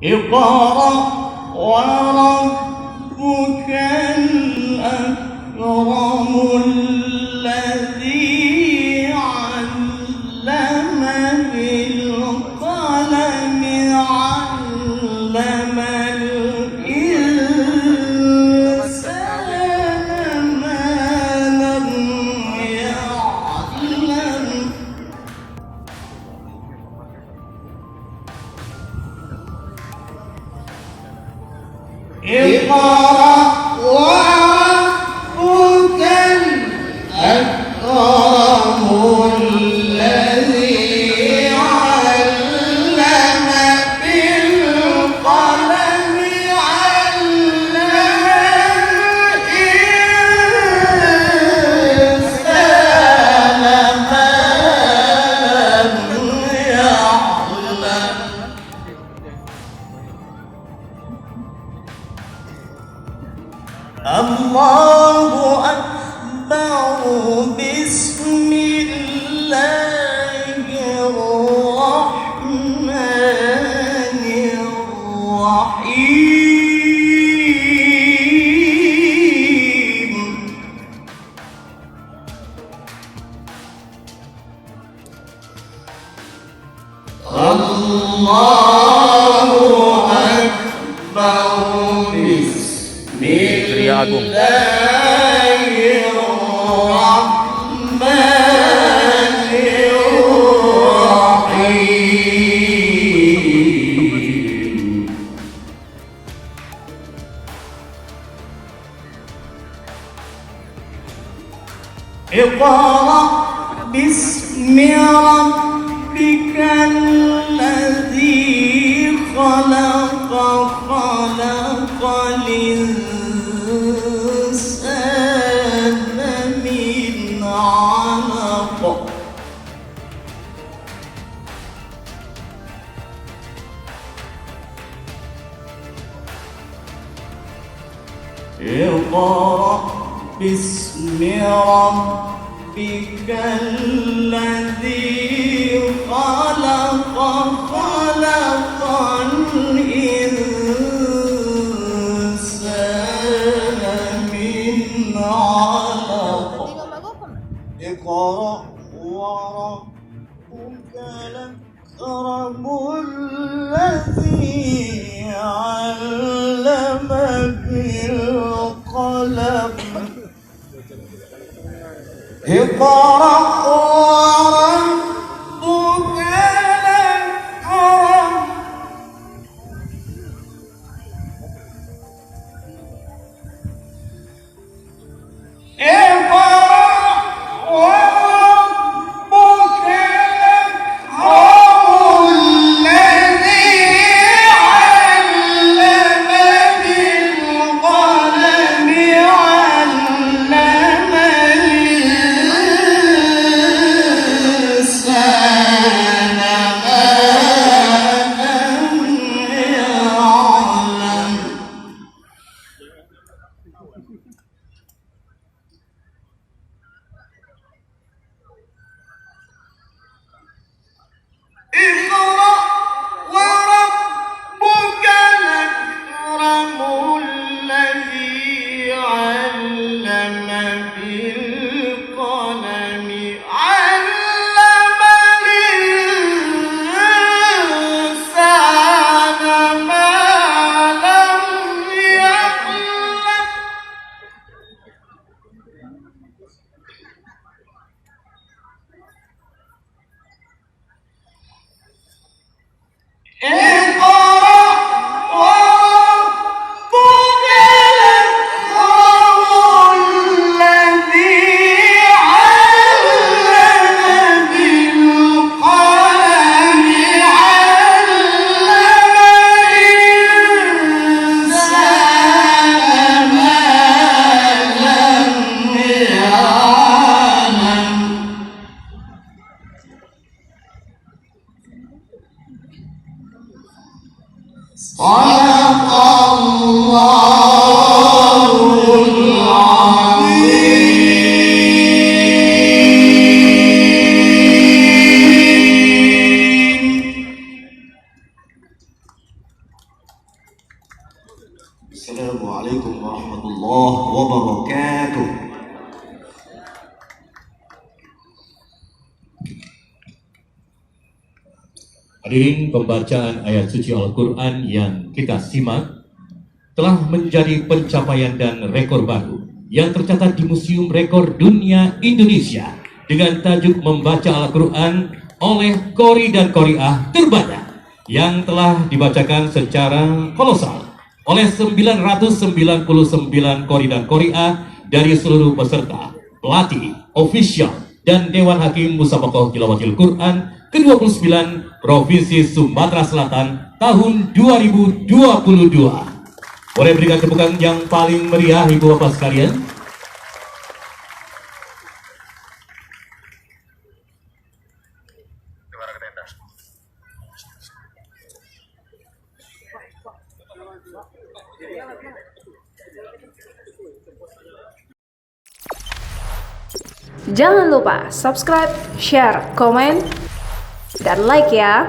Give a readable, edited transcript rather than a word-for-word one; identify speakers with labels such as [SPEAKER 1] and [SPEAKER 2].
[SPEAKER 1] اقرأ وربك الأكرم الذي علم بالقلم علم الإنسان ما لم يعلم اقرأ وربك الأكرم الذي علم بالقلم علم الإنسان ما لم يعلم. الله أكبر. بسم الله الرحمن الرحيم. الله أكبر. بسم الله الرحمن الرحيم. اقرأ باسم ربك الذي خلق خلق الإنسان من علق. اقرأ باسم ربك الذي خلق خلق الإنسان من علق. اقرأ وربك الأكرم الذي علم بالقلم. اقرأ وربك الأكرم. اقرأ وربك الأكرم الذي علم بالقلم علم الإنسان ما لم يعلم. اقرأ وربك الأكرم الذي علم بالقلم علم الإنسان ما لم يعلم. اقرأ وربك الأكرم الذي علم بالقلم علم الإنسان ما لم يعلم. صدق الله العظيم. Assalamualaikum warahmatullahi wabarakatuh.
[SPEAKER 2] Hadirin, pembacaan ayat suci Al-Quran yang kita simak telah menjadi pencapaian dan rekor baru yang tercatat di Museum Rekor Dunia Indonesia dengan tajuk membaca Al-Quran oleh Qori dan Qori'ah terbanyak yang telah dibacakan secara kolosal oleh 999 Qori dan Qori'ah dari seluruh peserta, pelatih, ofisial, dan Dewan Hakim Musabaqah Tilawatil Quran ke-29 Provinsi Sumatera Selatan tahun 2022. Boleh berikan tepukan yang paling meriah Ibu Bapak sekalian.
[SPEAKER 3] Jangan lupa subscribe, share, komen, dan like ya.